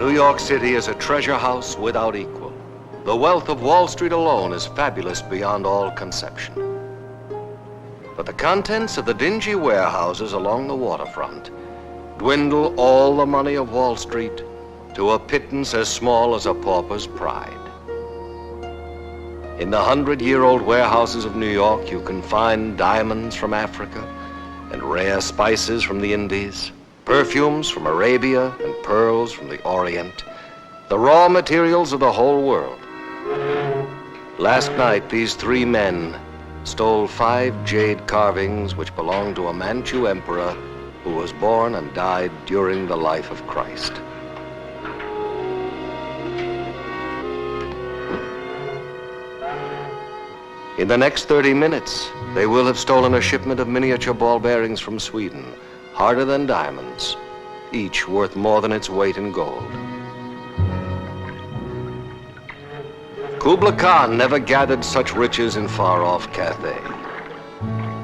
New York City is a treasure house without equal. The wealth of Wall Street alone is fabulous beyond all conception. But the contents of the dingy warehouses along the waterfront dwindle all the money of Wall Street to a pittance as small as a pauper's pride. In the 100-year-old warehouses of New York, you can find diamonds from Africa and rare spices from the Indies, perfumes from Arabia and pearls from the Orient, the raw materials of the whole world. Last night, these three men stole 5 jade carvings which belonged to a Manchu emperor who was born and died during the life of Christ. In the next 30 minutes, they will have stolen a shipment of miniature ball bearings from Sweden, harder than diamonds, each worth more than its weight in gold. Kubla Khan never gathered such riches in far-off Cathay.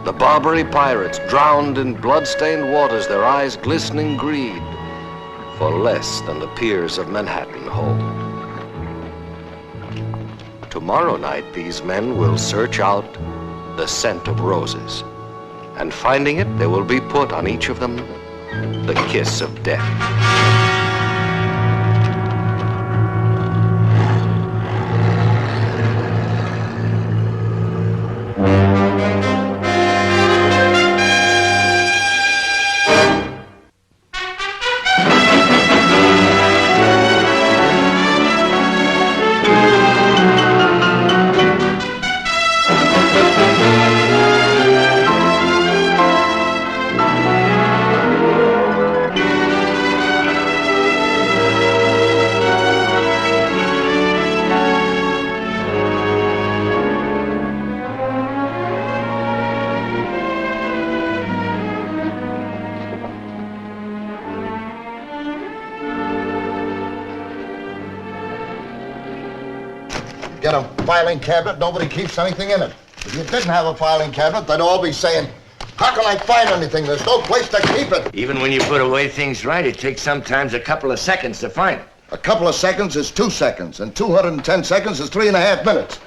The Barbary pirates drowned in blood-stained waters, their eyes glistening greed, for less than the piers of Manhattan hold. Tomorrow night, these men will search out the scent of roses, and finding it, there will be put on each of them the kiss of death. Get a filing cabinet, nobody keeps anything in it. If you didn't have a filing cabinet, they'd all be saying, how can I find anything? There's no place to keep it. Even when you put away things right, it takes sometimes a couple of seconds to find it. A couple of seconds is 2 seconds, and 210 seconds is 3.5 minutes.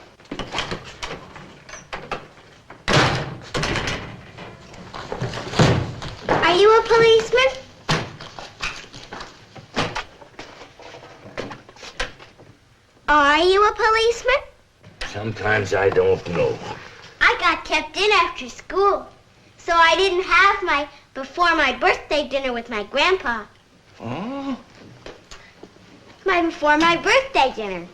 Are you a policeman? Are you a policeman? Sometimes I don't know. I got kept in after school, so I didn't have my before my birthday dinner with my grandpa. Oh? Before my birthday dinner.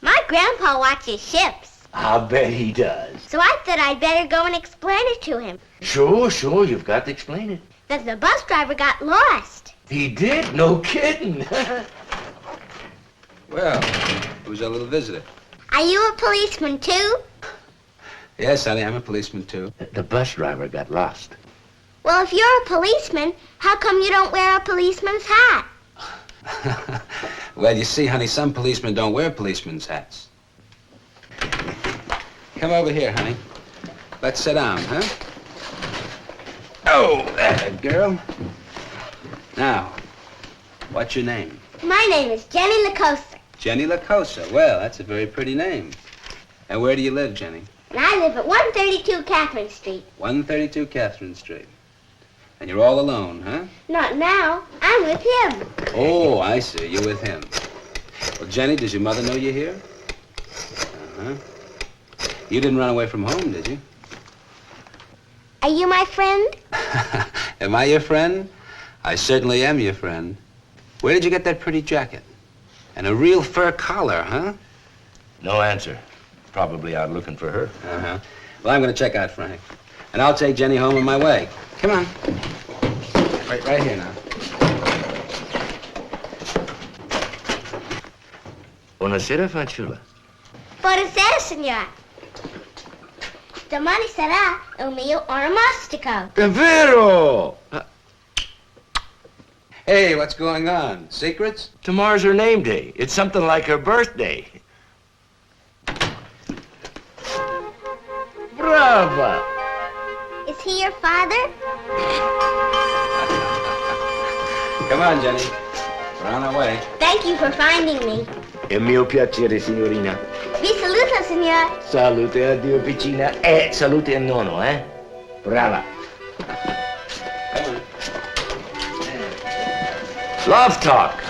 My grandpa watches ships, I'll bet he does. so I thought I'd better go and explain it to him. Sure, you've got to explain it. That the bus driver got lost. He did? No kidding. Well, who's our little visitor? Are you a policeman too? Yes, honey, I'm a policeman, too. The bus driver got lost. Well, if you're a policeman, how come you don't wear a policeman's hat? Well, you see, honey, some policemen don't wear policemen's hats. Come over here, honey. Let's sit down, huh? Oh, that girl. Now, what's your name? My name is Jenny Lacosa, Jenny Lacosa. Well, that's a very pretty name. And where do you live, Jenny? and I live at 132 Catherine Street. 132 Catherine Street. And you're all alone, huh? Not now. I'm with him. Oh, I see. You're with him. Well, Jenny, does your mother know you're here? Uh-huh. You didn't run away from home, did you? Are you my friend? Am I your friend? I certainly am your friend. Where did you get that pretty jacket? And a real fur collar, huh? No answer. Probably out looking for her. Uh-huh. Well, I'm going to check out Frank. And I'll take Jenny home on my way. Come on. Right here now. Buonasera, fanciulla. Buonasera, signora. Domani sarà il mio onomastico. È vero! Hey, what's going on? Secrets? Tomorrow's her name day. It's something like her birthday. Brava! Is he your father? Come on, Jenny. We're on our way. Thank you for finding me. È mio piacere, signorina. Vi saluto, signor. Salute a Dio vicina e salute a nonno, eh? Brava. Come on. Love talk.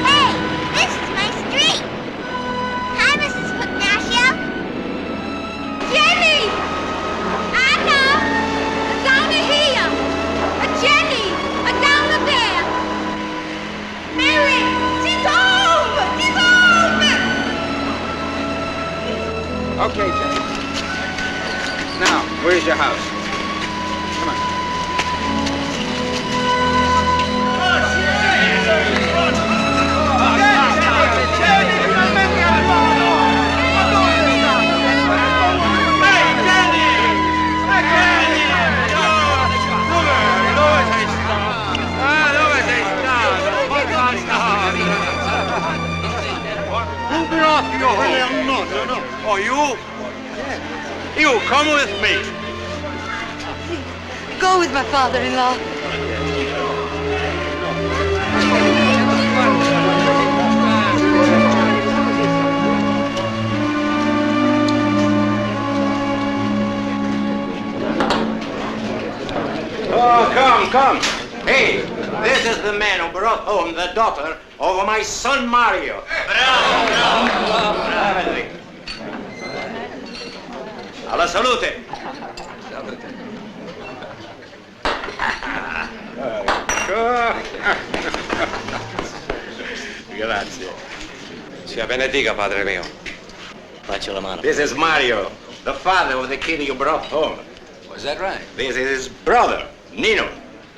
Hey, this is my street. Hi, Mrs. Pugnacio. Jenny! Anna! Down here! Jenny! Down there! Mary! She's home! She's home! Okay, Jenny. Now, where's your house? Come on. Oh, you? You, come with me. Go with my father-in-law. Oh, come. Hey, this is the man who brought home the daughter of my son Mario. Bravo. Alla salute. Grazie. Sia benedica, padre mio. Faccio la mano. This is Mario, the father of the kid you brought home. Was that right? This is his brother, Nino.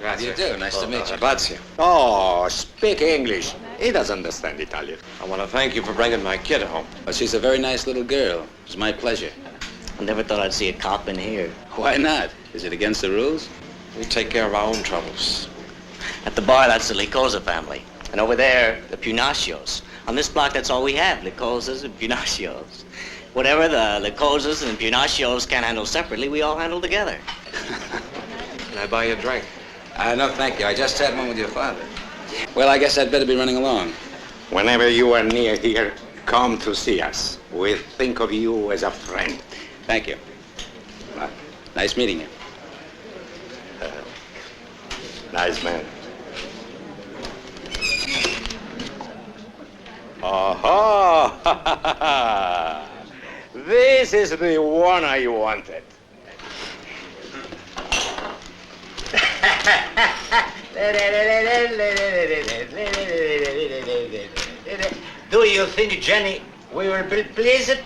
How do you do? Nice to meet you. Grazie. Oh, speak English. He doesn't understand Italian. I want to thank you for bringing my kid home. Well, she's a very nice little girl. It's my pleasure. I never thought I'd see a cop in here. Why not? Is it against the rules? We take care of our own troubles. At the bar, that's the Licosa family. And over there, the Punacios. On this block, that's all we have, Licosas and Punacios. Whatever the Licosas and Punacios can't handle separately, we all handle together. Can I buy you a drink? No, thank you. I just had one with your father. Well, I guess I'd better be running along. Whenever you are near here, come to see us. We think of you as a friend. Thank you. Nice meeting you. Nice man. Oh, this is the one I wanted. Do you think, Jenny, we will be pleased?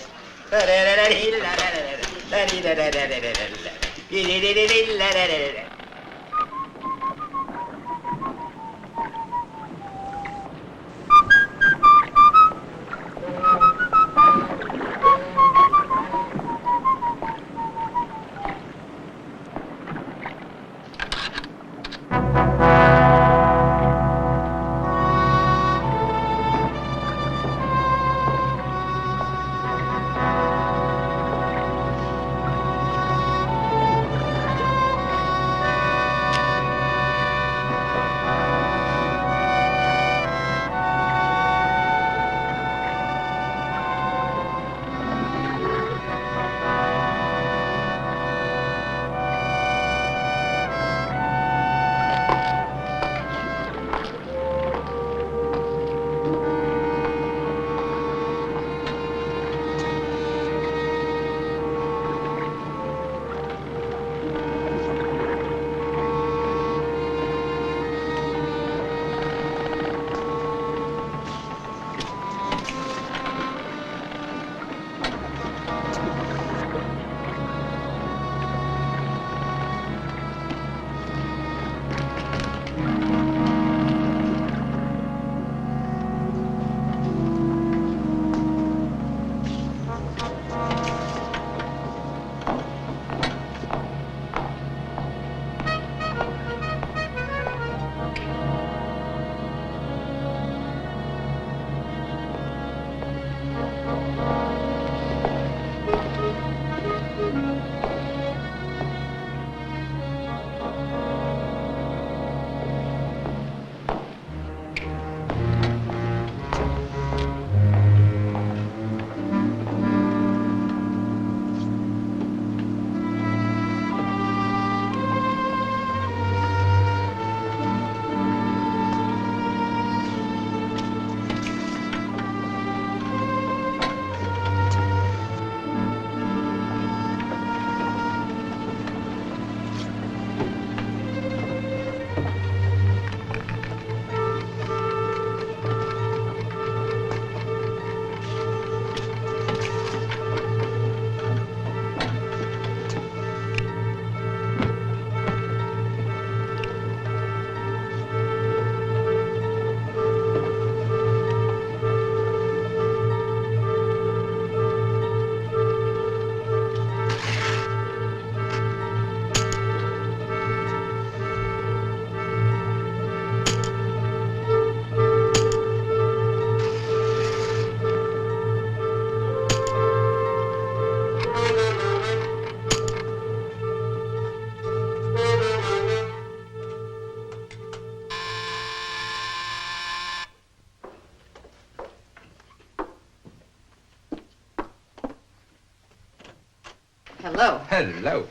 Hello. Hello.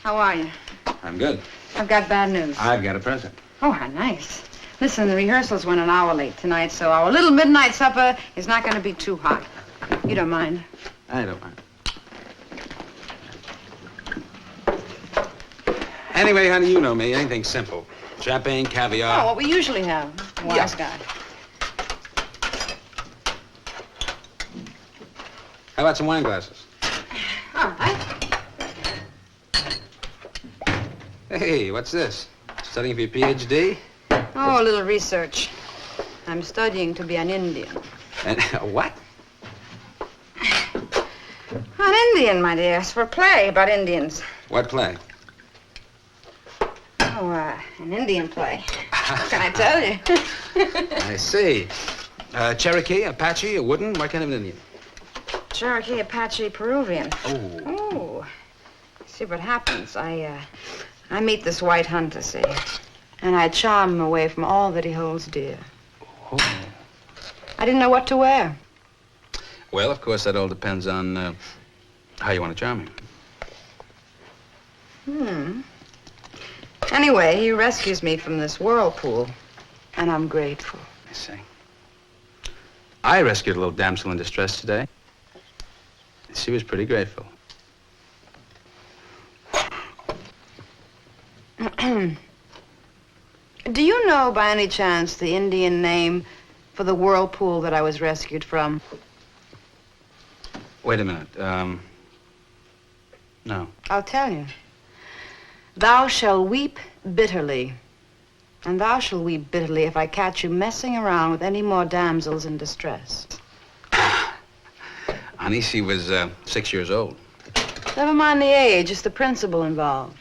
How are you? I'm good. I've got bad news. I've got a present. Oh, how nice. Listen, the rehearsals went an hour late tonight, so our little midnight supper is not going to be too hot. You don't mind? I don't mind. Anyway, honey, you know me. Anything simple. Champagne, caviar. Oh, what we usually have. Wise guy. How about some wine glasses? All right. Hey, what's this? Studying for your PhD? Oh, a little research. I'm studying to be an Indian. And what? An Indian, my dear. It's for a play about Indians. What play? Oh, an Indian play. What can I tell you? I see. Cherokee, Apache, a wooden? What kind of an Indian? Cherokee, Apache, Peruvian. Oh. Oh. See what happens. I meet this white hunter, see, and I charm him away from all that he holds dear. Oh. I didn't know what to wear. Well, of course, that all depends on how you want to charm him. Anyway, he rescues me from this whirlpool, and I'm grateful. I see. I rescued a little damsel in distress today. She was pretty grateful. Do you know, by any chance, the Indian name for the whirlpool that I was rescued from? Wait a minute. No. I'll tell you. Thou shalt weep bitterly, and thou shalt weep bitterly if I catch you messing around with any more damsels in distress. Honey, she was 6 years old. Never mind the age, it's the principle involved.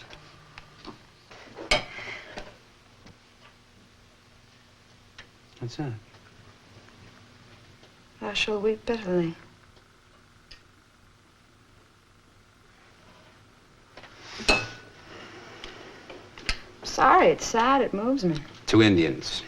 What's that? Thou shalt weep bitterly. Sorry, it's sad, it moves me. Two Indians.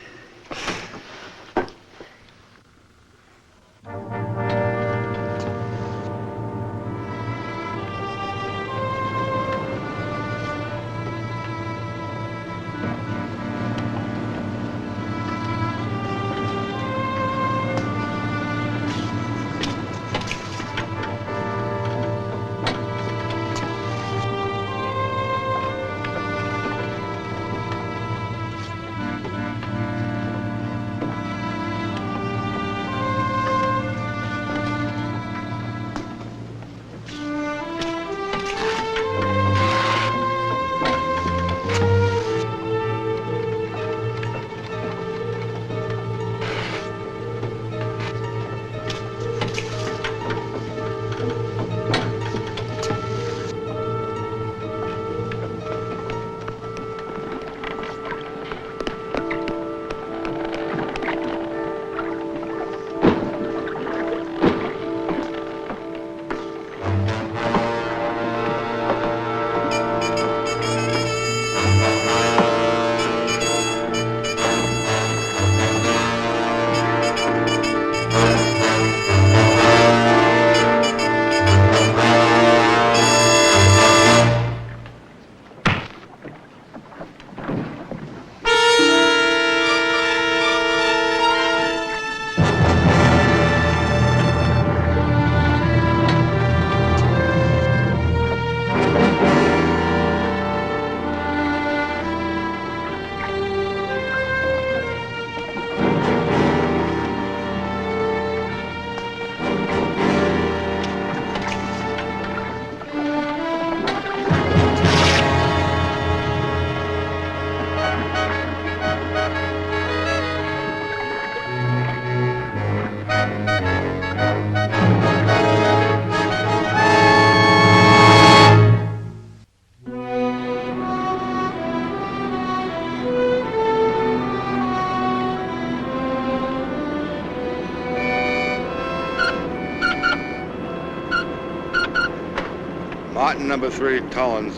Martin, number 3, Collins.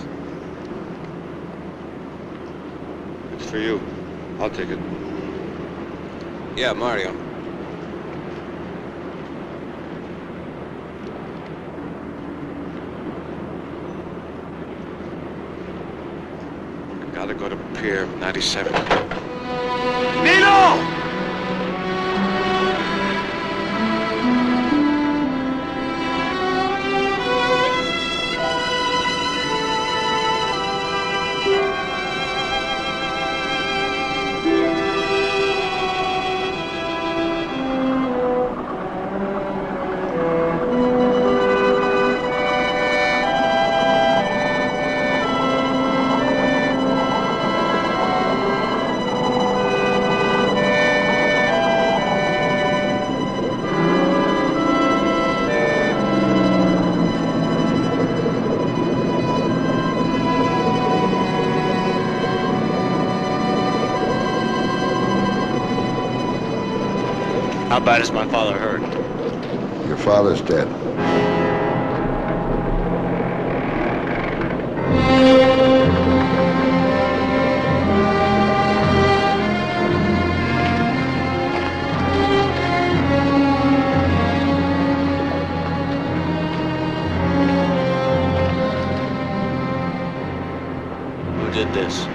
It's for you. I'll take it. Yeah, Mario. Gotta go to Pier 97. Nino! How bad is my father hurt? Your father's dead. Who did this?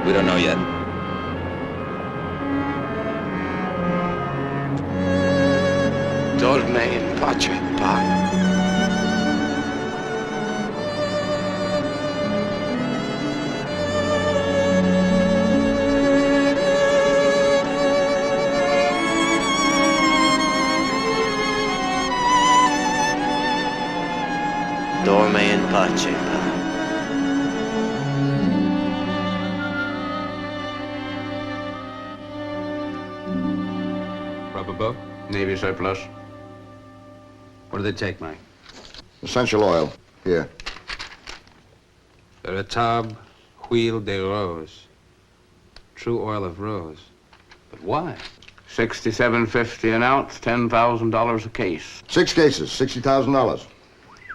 We don't know yet. Dorme in pace, pa. Dorme in pace, pa. Rubber boat? Navy surplus. What do they take, Mike? Essential oil. Here. Veritable huile de rose. True oil of rose. But why? $67.50 an ounce, $10,000 a case. 6 cases, $60,000.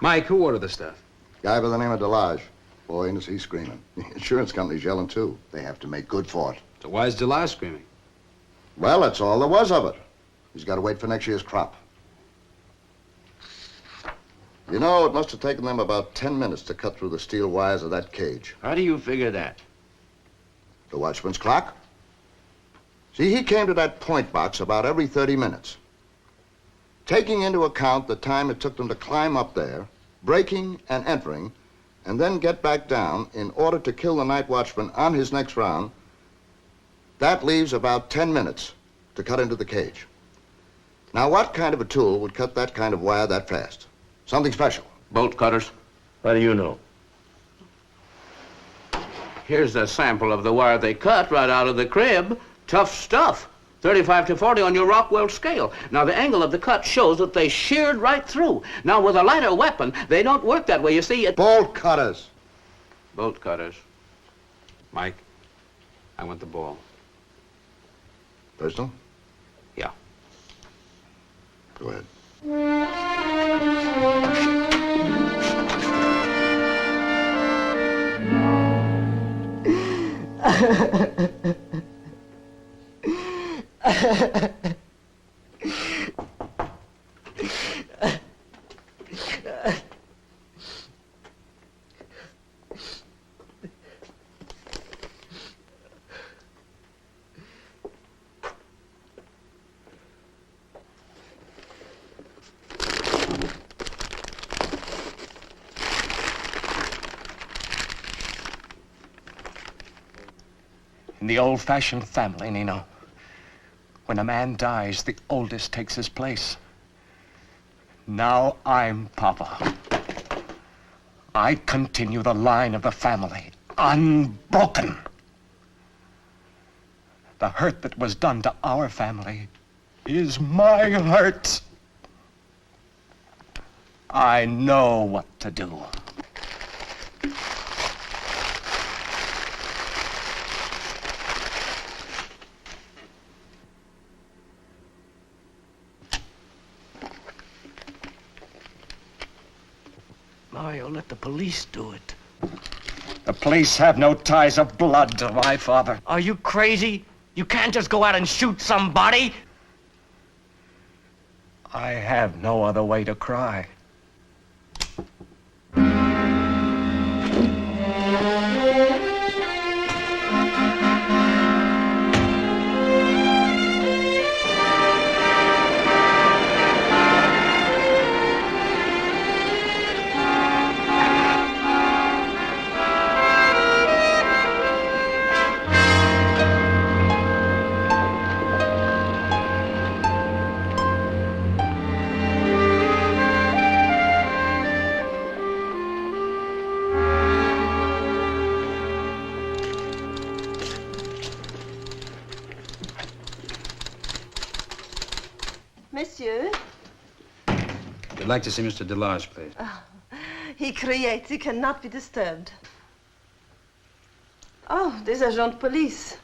Mike, who ordered the stuff? Guy by the name of Delage. Boy, is he screaming. The insurance company's yelling, too. They have to make good for it. So why is Delage screaming? Well, that's all there was of it. He's got to wait for next year's crop. You know, it must have taken them about 10 minutes to cut through the steel wires of that cage. How do you figure that? The watchman's clock. See, he came to that point box about every 30 minutes. Taking into account the time it took them to climb up there, breaking and entering, and then get back down in order to kill the night watchman on his next round, that leaves about 10 minutes to cut into the cage. Now, what kind of a tool would cut that kind of wire that fast? Something special. Bolt cutters. How do you know? Here's a sample of the wire they cut right out of the crib. Tough stuff. 35 to 40 on your Rockwell scale. Now, the angle of the cut shows that they sheared right through. Now, with a lighter weapon, they don't work that way. You see, Bolt cutters. Bolt cutters. Mike, I want the ball. Pistol? Yeah. Go ahead. In the old-fashioned family, Nino, when a man dies, the oldest takes his place. Now I'm Papa. I continue the line of the family, unbroken. The hurt that was done to our family is my hurt. I know what to do. Mario, let the police do it. The police have no ties of blood to my father. Are you crazy? You can't just go out and shoot somebody. I have no other way to cry. Monsieur? I'd like to see Mr. Delage, please. He creates, he cannot be disturbed. Oh, des agents de police.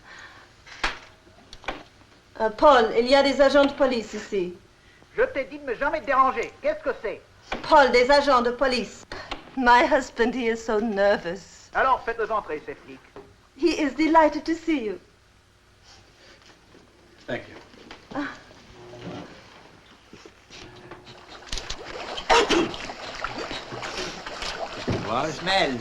Paul, il y a des agents de police ici. Je t'ai dit de me jamais déranger. Qu'est-ce que c'est? Paul, des agents de police. My husband, he is so nervous. Alors, faites-les entrer, ces flics. He is delighted to see you. Thank you. Smell.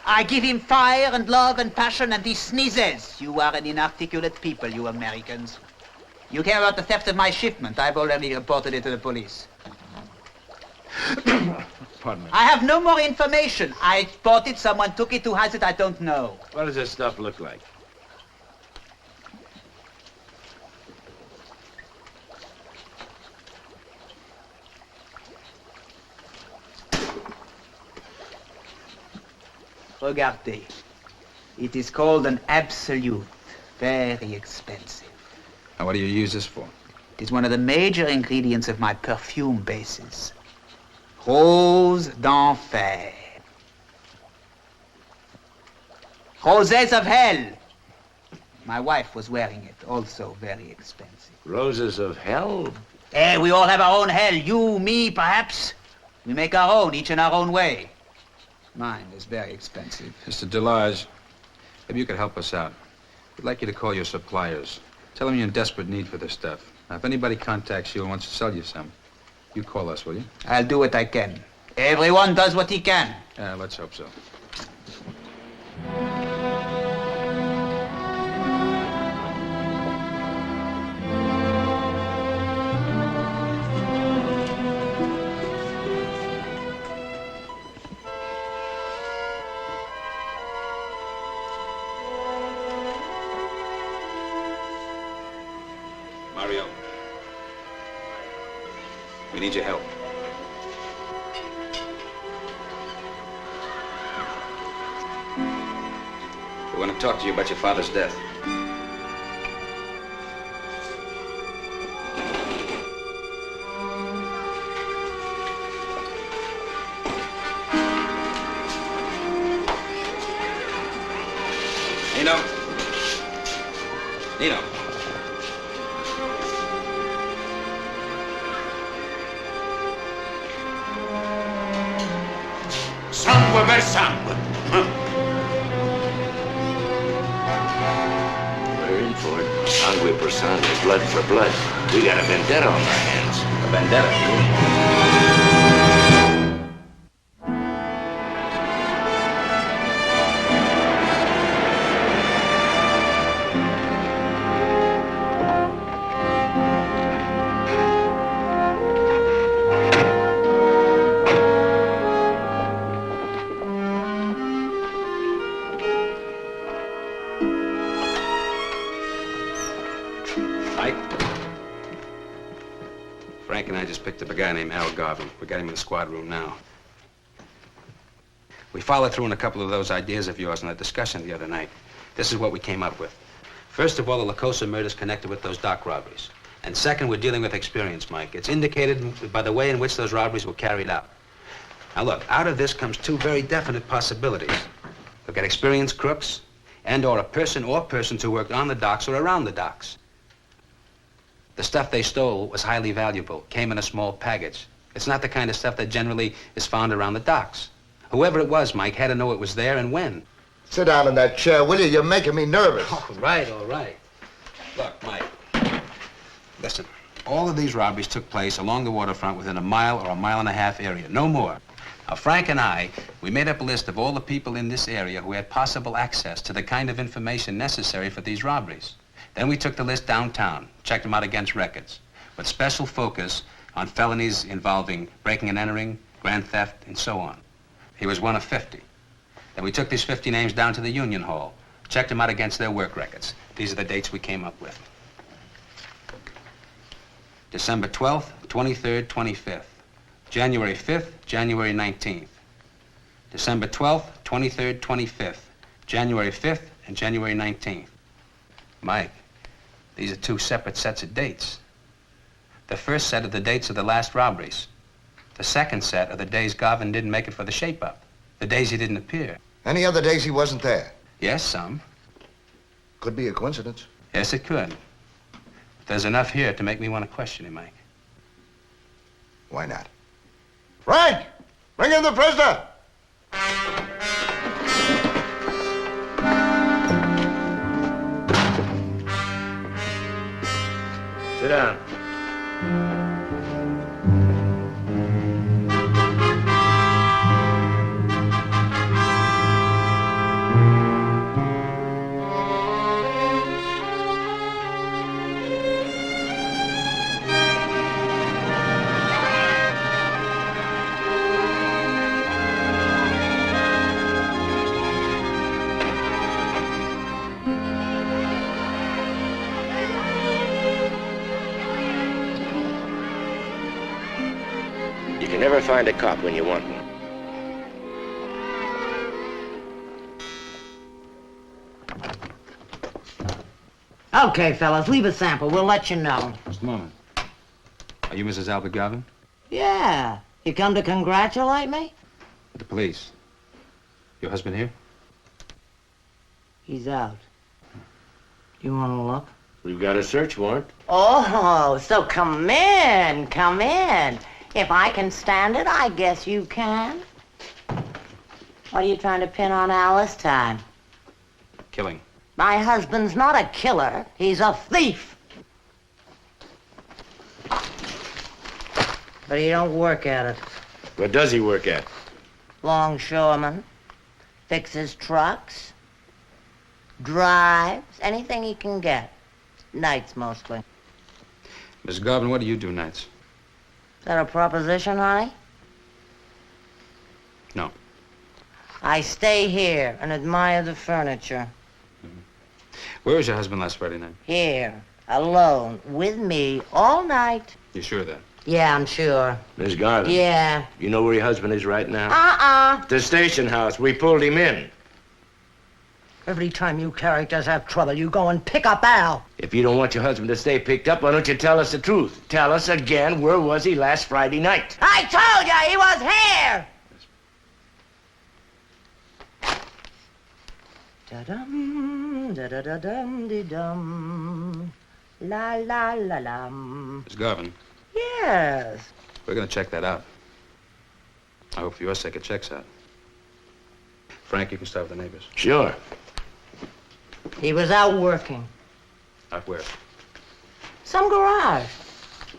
I give him fire and love and passion, and he sneezes. You are an inarticulate people, you Americans. You care about the theft of my shipment. I've already reported it to the police. Pardon me. I have no more information. I bought it, someone took it, who has it, I don't know. What does this stuff look like? Regardez. It is called an absolute. Very expensive. Now, what do you use this for? It is one of the major ingredients of my perfume bases. Rose d'enfer. Roses of hell. My wife was wearing it, also very expensive. Roses of hell? Eh, we all have our own hell. You, me, perhaps. We make our own, each in our own way. Mine is very expensive. Mr. Delage, maybe you could help us out. We'd like you to call your suppliers. Tell them you're in desperate need for this stuff. Now, if anybody contacts you and wants to sell you some, you call us, will you? I'll do what I can. Everyone does what he can. Let's hope so. Mario, we need your help. We want to talk to you about your father's death. Nino. Sangue per sangue. We're in for it. Sangue per sangue, blood for blood. We got a vendetta on our hands. A vendetta? Frank and I just picked up a guy named Al Garvin. We got him in the squad room now. We followed through on a couple of those ideas of yours in a discussion the other night. This is what we came up with. First of all, the La Cosa murder's connected with those dock robberies. And second, we're dealing with experience, Mike. It's indicated by the way in which those robberies were carried out. Now look, out of this comes two very definite possibilities. We've got experienced crooks and or a person or persons who worked on the docks or around the docks. The stuff they stole was highly valuable, came in a small package. It's not the kind of stuff that generally is found around the docks. Whoever it was, Mike, had to know it was there and when. Sit down in that chair, will you? You're making me nervous. All right. Look, Mike, listen. All of these robberies took place along the waterfront within a mile or a mile and a half area, no more. Now, Frank and I, we made up a list of all the people in this area who had possible access to the kind of information necessary for these robberies. Then we took the list downtown, checked them out against records, with special focus on felonies involving breaking and entering, grand theft, and so on. He was one of 50. Then we took these 50 names down to the Union Hall, checked them out against their work records. These are the dates we came up with. December 12th, 23rd, 25th. January 5th, January 19th. December 12th, 23rd, 25th. January 5th, and January 19th. Mike, these are two separate sets of dates. The first set are the dates of the last robberies. The second set are the days Garvin didn't make it for the shape-up. The days he didn't appear. Any other days he wasn't there? Yes, some. Could be a coincidence. Yes, it could. But there's enough here to make me want to question him, Mike. Why not? Frank! Bring in the prisoner! Sit down. You can never find a cop when you want one. Okay, fellas, leave a sample. We'll let you know. Just a moment. Are you Mrs. Albert Garvin? Yeah. You come to congratulate me? The police. Your husband here? He's out. You want to look? We've got a search warrant. Oh, so come in, come in. If I can stand it, I guess you can. What are you trying to pin on Al this time? Killing. My husband's not a killer. He's a thief. But he don't work at it. What does he work at? Longshoreman. Fixes trucks. Drives. Anything he can get. Nights mostly. Miss Garvin, what do you do nights? Is that a proposition, honey? No. I stay here and admire the furniture. Where was your husband last Friday night? Here, alone, with me, all night. You sure of that? Yeah, I'm sure. Miss Garvin. Yeah. You know where your husband is right now? Uh-uh. The station house. We pulled him in. Every time you characters have trouble, you go and pick up Al. If you don't want your husband to stay picked up, why don't you tell us the truth? Tell us again, where was he last Friday night? I told you he was here! Da-dum, da-da-da-dum, de-dum, la la la lam. Miss Garvin, Yes. we're gonna check that out. I hope for your sake it checks out. Frank, you can start with the neighbors. Sure. He was out working. Out where? Some garage.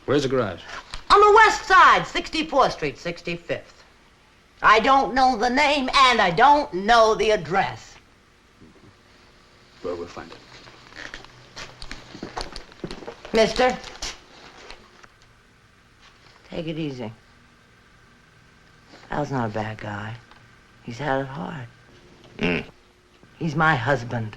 Where's the garage? On the west side, 64th Street, 65th. I don't know the name and I don't know the address. Well, we'll find it. Mister, take it easy. Al's not a bad guy. He's had it hard. He's my husband.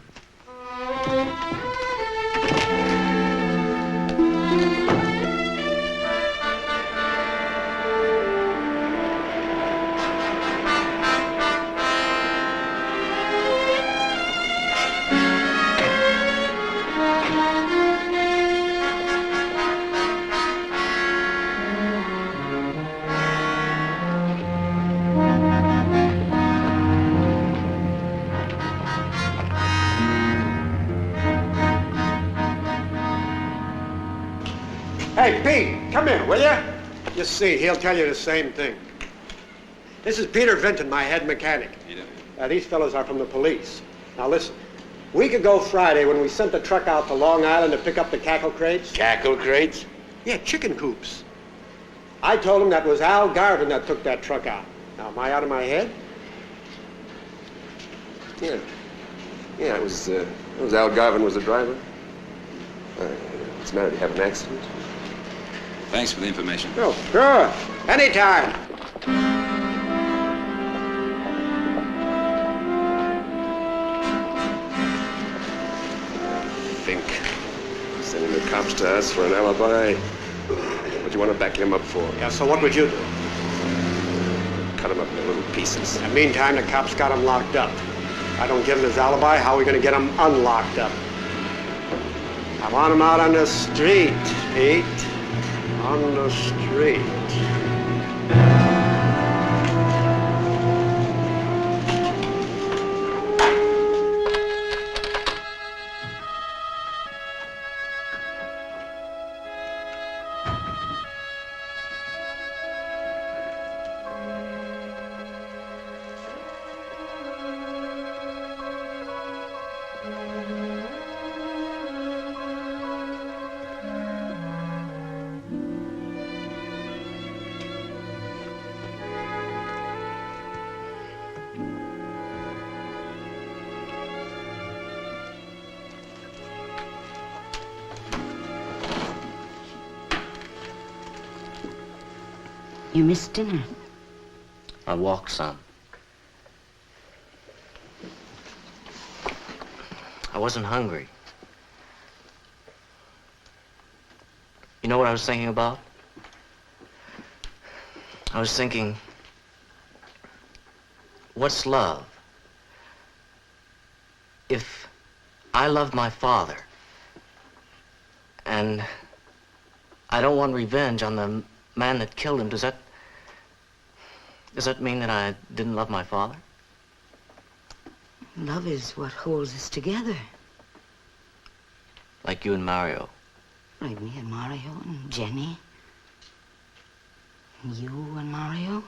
Hey, Pete, come here, will you? You see, he'll tell you the same thing. This is Peter Vinton, my head mechanic. These fellows are from the police. Now listen, a week ago Friday when we sent the truck out to Long Island to pick up the cackle crates. Cackle crates? Yeah, chicken coops. I told him that was Al Garvin that took that truck out. Now, am I out of my head? Yeah, it was Al Garvin was the driver. What's the matter? Did he have an accident? Thanks for the information. Oh, sure. Anytime. Think. Sending the cops to us for an alibi. What do you want to back him up for? Yeah, so what would you do? Cut him up into little pieces. In the meantime, the cops got him locked up. If I don't give him his alibi, how are we going to get him unlocked up? I want him out on the street, Pete. on the street. You missed dinner. I walked some. I wasn't hungry. You know what I was thinking about? I was thinking, what's love? If I love my father, and I don't want revenge on the man that killed him, does that mean that I didn't love my father? Love is what holds us together. Like you and Mario. Like me and Mario and Jenny. And you and Mario.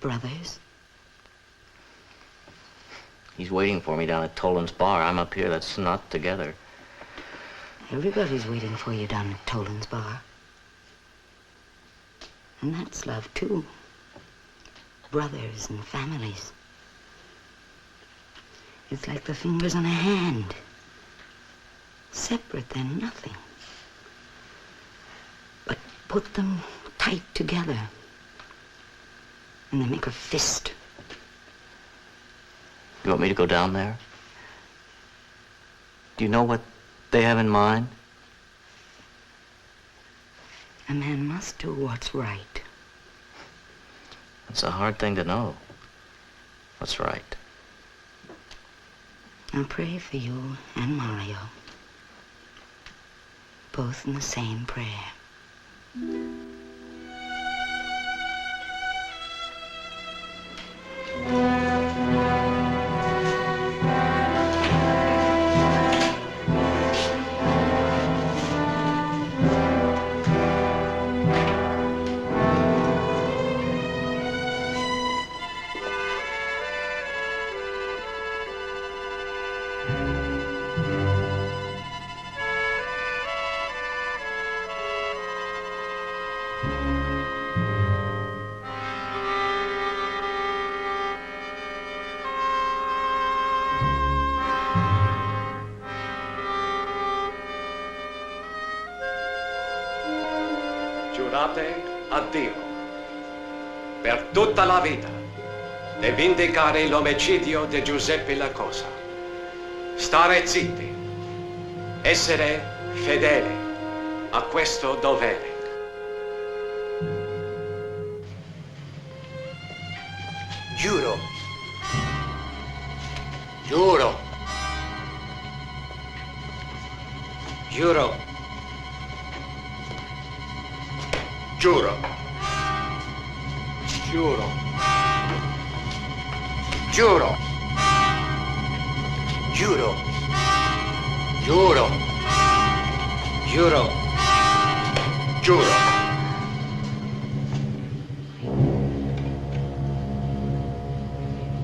Brothers. He's waiting for me down at Toland's bar. I'm up here, that's not together. Everybody's waiting for you down at Toland's bar. And that's love, too. Brothers and families. It's like the fingers on a hand. Separate, they're nothing. But put them tight together, and they make a fist. You want me to go down there? Do you know what they have in mind? A man must do what's right. It's a hard thing to know. What's right? I'll pray for you and Mario. Both in the same prayer. Giurate a Dio per tutta la vita di vendicare l'omicidio di Giuseppe La Cosa. Stare zitti, essere fedeli a questo dovere. Giuro. Giuro. Giuro. Giuro. Giuro. Giuro. Giuro. Giuro. Giuro. Giuro.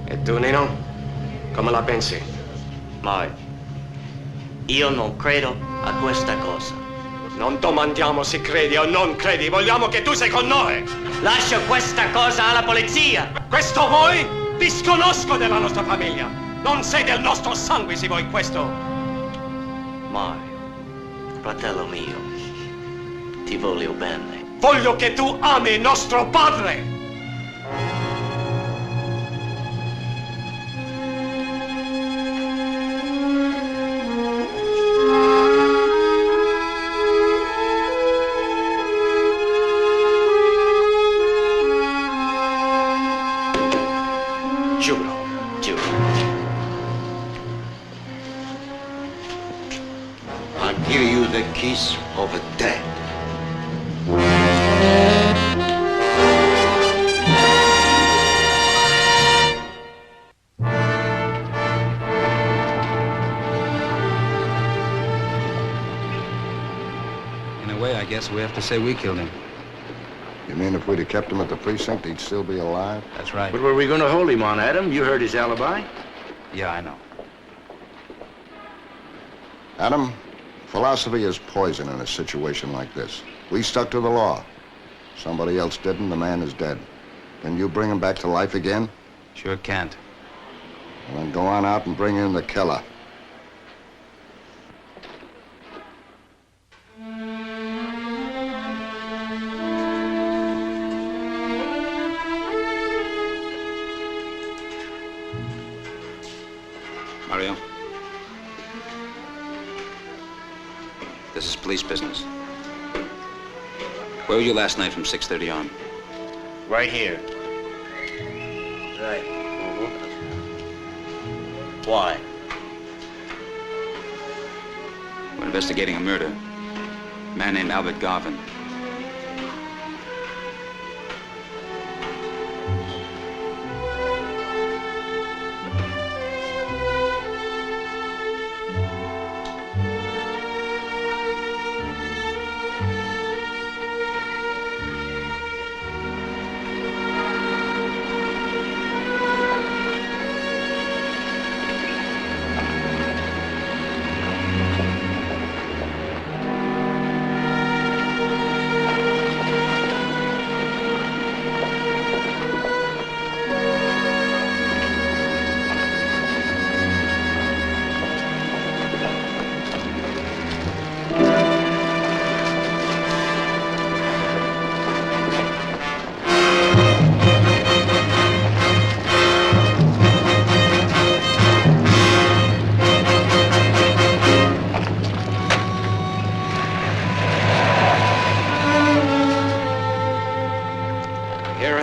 E tu, Nino? Come la pensi? Mai. Io non credo a questa cosa. Non domandiamo se credi o non credi, vogliamo che tu sei con noi! Lascia questa cosa alla polizia! Questo vuoi? Ti sconosco della nostra famiglia! Non sei del nostro sangue se vuoi questo! Mario, fratello mio, ti voglio bene. Voglio che tu ami nostro padre! I'll give you the kiss of death. In a way, I guess we have to say we killed him. You mean if we'd have kept him at the precinct, he'd still be alive? That's right. What were we going to hold him on, Adam? You heard his alibi. Yeah, I know. Adam, philosophy is poison in a situation like this. We stuck to the law. Somebody else didn't, the man is dead. Can you bring him back to life again? Sure can't. Well, then go on out and bring in the killer. Mario? This is police business. Where were you last night from 6:30 on? Right here. Right. Why? We're investigating a murder. A man named Albert Garvin.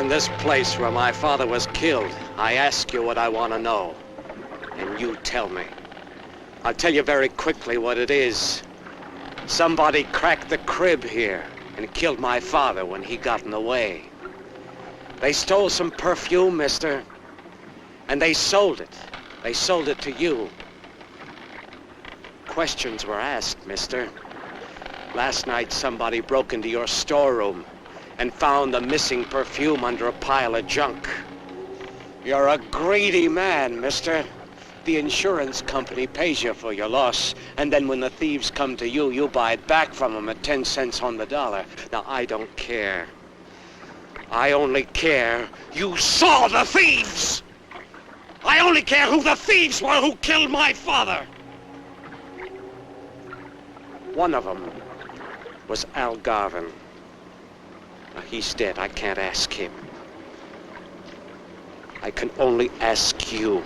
This place where my father was killed, I ask you what I want to know, and you tell me. I'll tell you very quickly what it is. Somebody cracked the crib here and killed my father when he got in the way. They stole some perfume, mister, and they sold it. They sold it to you. Questions were asked, mister. Last night somebody broke into your storeroom and found the missing perfume under a pile of junk. You're a greedy man, mister. The insurance company pays you for your loss, and then when the thieves come to you, you buy it back from them at 10 cents on the dollar. Now, I don't care. I only care you saw the thieves! I only care who the thieves were who killed my father! One of them was Al Garvin. Now, he's dead. I can't ask him. I can only ask you.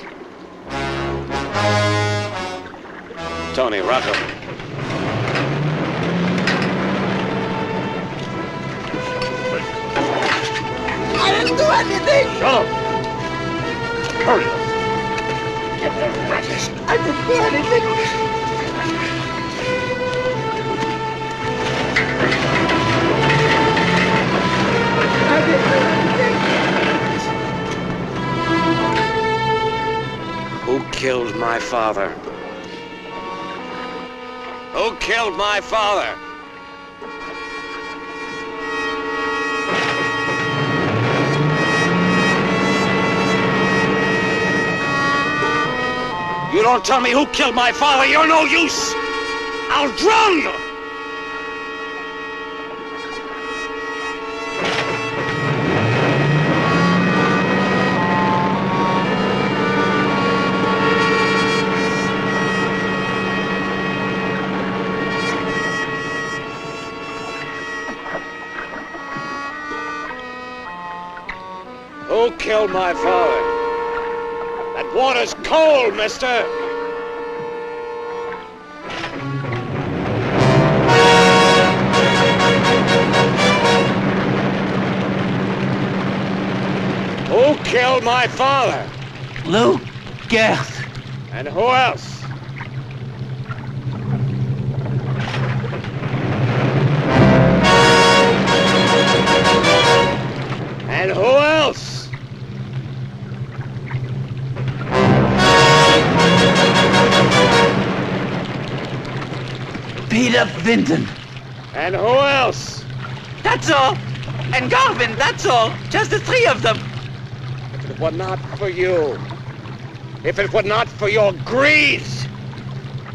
Tony, Rocco. I didn't do anything! Shut up! Hurry up! Get the rabbits! I didn't do anything! Who killed my father? Who killed my father? You don't tell me who killed my father, you're no use! I'll drown you! Who killed my father? That water's cold, mister! Who killed my father? Lou Gert. And who else? Peter Vinton. And who else? That's all. And Garvin, that's all. Just the three of them. If it were not for you, if it were not for your greed,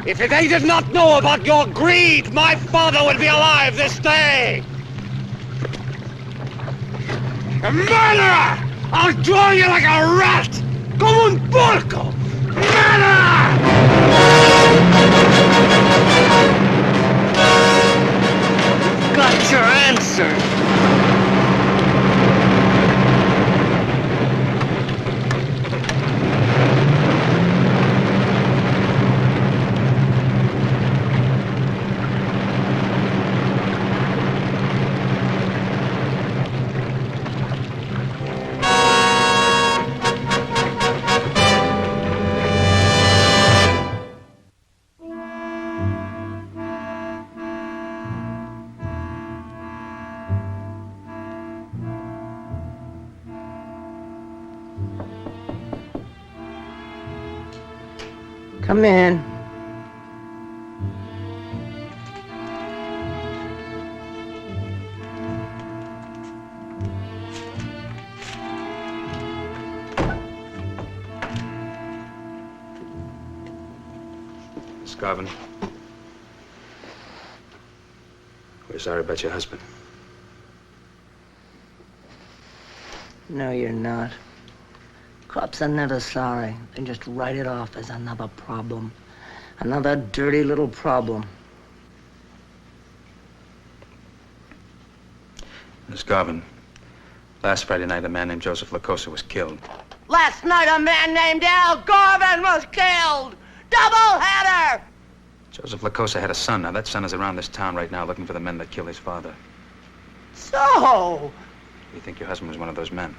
if they did not know about your greed, my father would be alive this day. A murderer! I'll draw you like a rat! Como un porco! Murderer! Got your answer. Come in. Miss Garvin, we're sorry about your husband. No, you're not. Cops are never sorry. They just write it off as another problem. Another dirty little problem. Miss Garvin, last Friday night, a man named Joseph Lacosa was killed. Last night, a man named Al Garvin was killed! Doubleheader! Joseph Lacosa had a son. Now, that son is around this town right now looking for the men that killed his father. So, You think your husband was one of those men?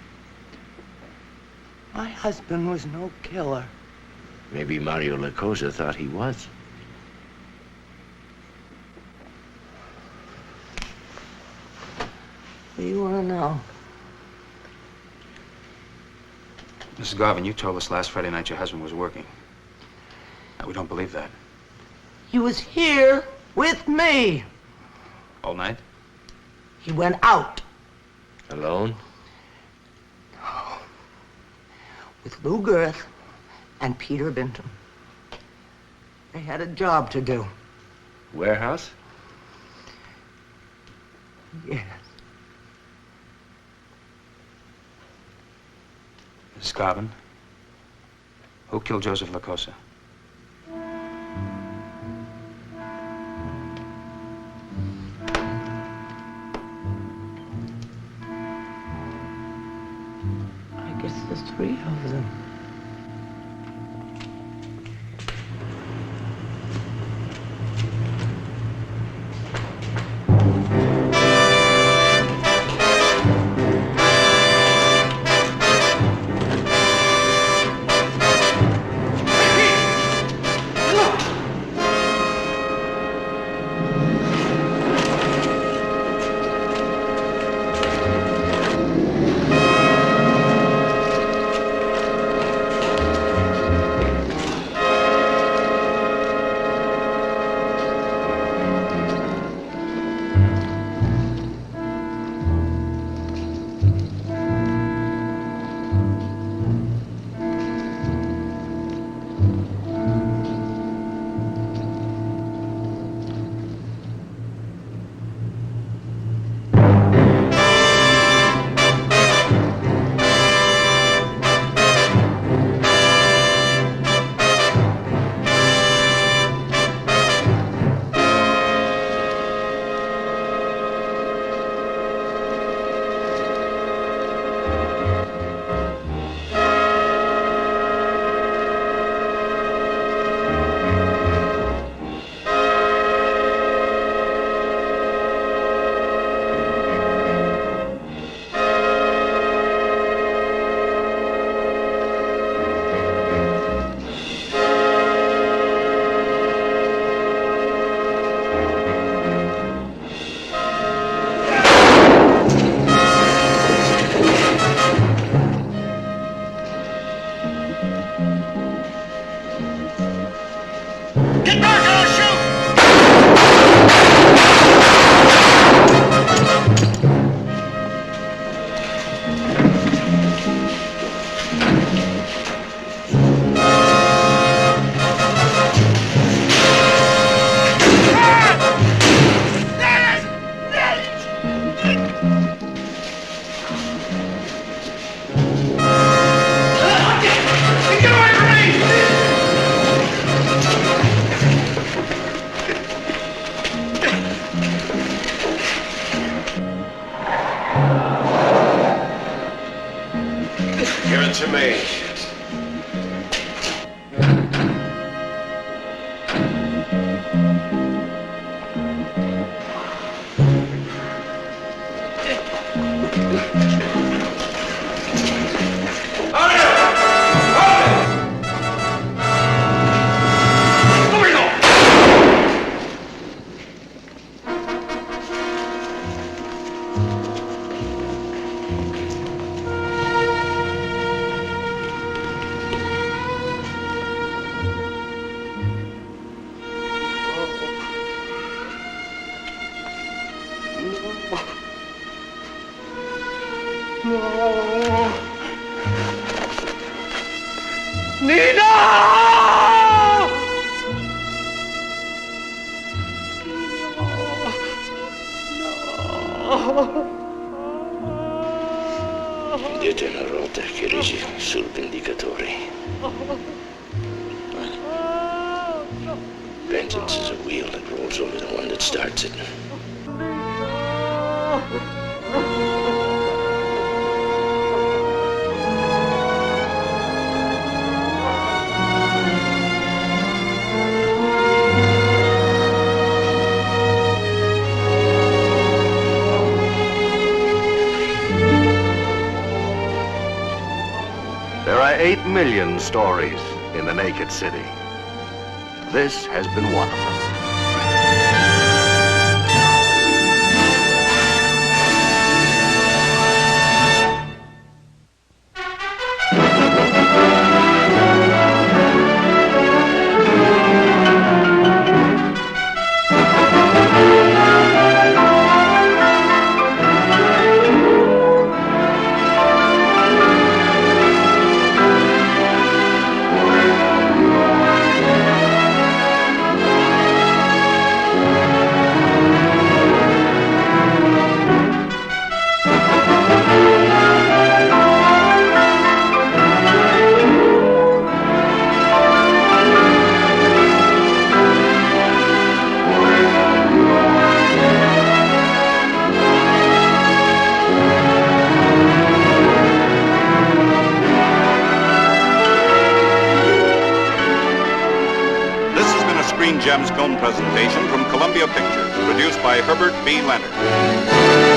my husband was no killer. Maybe Mario Lacosa thought he was. What do you want to know? Mrs. Garvin, you told us last Friday night your husband was working. Now, we don't believe that. He was here with me. All night? He went out. Alone? With Lou Girth and Peter Vinton. They had a job to do. Warehouse? Yes. Mrs. Garvin, who killed Joseph Lacosa? I guess there's three of them. me. Vedete una ruota che regge sul vendicatore? Vengeance is a wheel that rolls over the one that starts it. There are 8 million stories in the naked city. This has been one of them. Gems film presentation from Columbia Pictures, produced by Herbert B. Leonard.